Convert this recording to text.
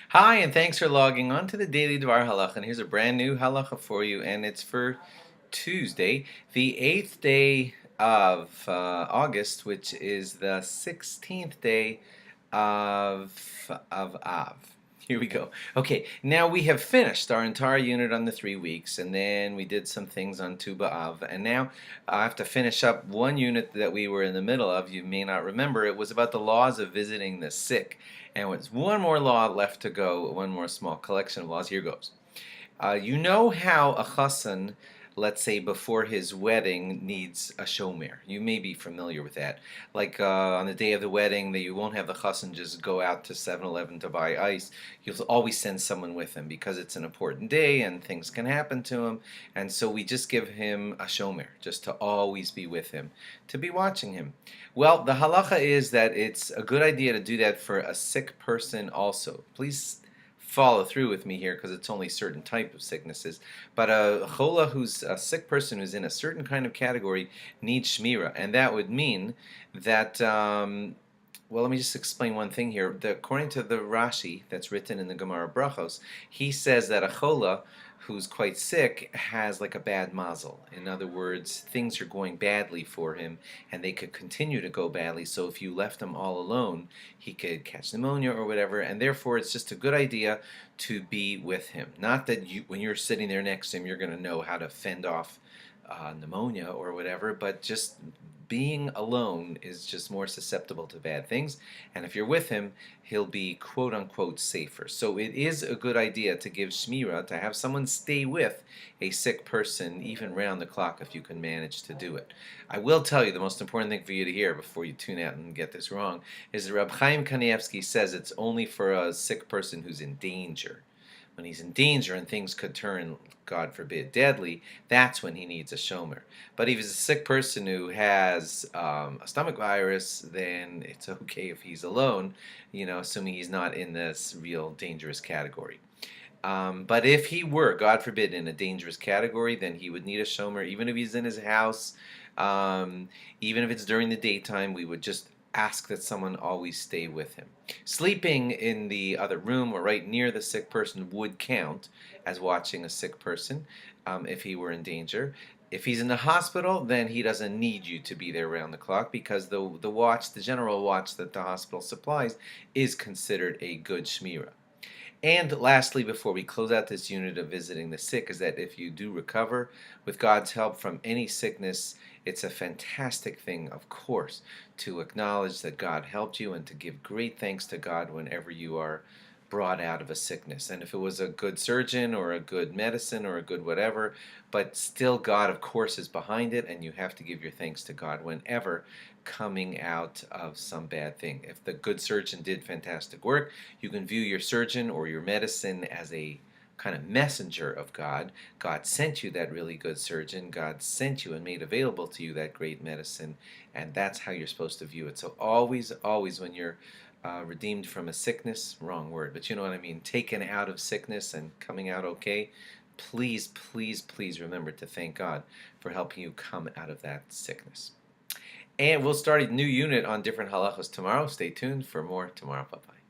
Hi, and thanks for logging on to the Daily DVAR Halacha. And here's a brand new halacha for you, and it's for Tuesday, the 8th day of August, which is the 16th day of Av. Here we go. Okay, now we have finished our entire unit on the 3 weeks, and then we did some things on Tu B'Av, and now I have to finish up one unit that we were in the middle of. You may not remember. It was about the laws of visiting the sick, and with one more law left to go, one more small collection of laws. Here goes. You know how a chassan, let's say before his wedding, needs a shomer. You may be familiar with that. Like on the day of the wedding, that you won't have the chassan just go out to 7-Eleven to buy ice. You'll always send someone with him because it's an important day and things can happen to him. And so we just give him a shomer, just to always be with him, to be watching him. Well, the halacha is that it's a good idea to do that for a sick person also. Please follow through with me here because it's only certain type of sicknesses. But a chola who's a sick person who's in a certain kind of category needs shmira, and that would mean that. Well, let me just explain one thing here. According to the Rashi that's written in the Gemara Brachos, he says that a chola who's quite sick has like a bad mazel. In other words, things are going badly for him, and they could continue to go badly. So if you left him all alone, he could catch pneumonia or whatever, and therefore it's just a good idea to be with him. Not that when you're sitting there next to him, you're going to know how to fend off pneumonia or whatever, but just being alone is just more susceptible to bad things, and if you're with him, he'll be quote unquote safer. So it is a good idea to give shmira, to have someone stay with a sick person even round the clock if you can manage to do it. I will tell you the most important thing for you to hear before you tune out and get this wrong is that Reb Chaim Kanievsky says it's only for a sick person who's in danger. When he's in danger and things could turn, God forbid, deadly, that's when he needs a shomer. But if he's a sick person who has a stomach virus, then it's okay if he's alone, assuming he's not in this real dangerous category. But if he were, God forbid, in a dangerous category, then he would need a shomer, even if he's in his house, even if it's during the daytime. We would just ask that someone always stay with him. Sleeping in the other room or right near the sick person would count as watching a sick person if he were in danger. If he's in the hospital, then he doesn't need you to be there around the clock because the general watch that the hospital supplies, is considered a good shmira. And lastly, before we close out this unit of visiting the sick, is that if you do recover with God's help from any sickness, it's a fantastic thing, of course, to acknowledge that God helped you and to give great thanks to God whenever you are brought out of a sickness. And if it was a good surgeon or a good medicine or a good whatever, but still God, of course, is behind it, and you have to give your thanks to God whenever coming out of some bad thing. If the good surgeon did fantastic work, you can view your surgeon or your medicine as a kind of messenger of God. God sent you that really good surgeon. God sent you and made available to you that great medicine, and that's how you're supposed to view it. So always, always when you're redeemed from a sickness, wrong word, but you know what I mean, taken out of sickness and coming out okay, please, please, please remember to thank God for helping you come out of that sickness. And we'll start a new unit on different halachos tomorrow. Stay tuned for more tomorrow. Bye-bye.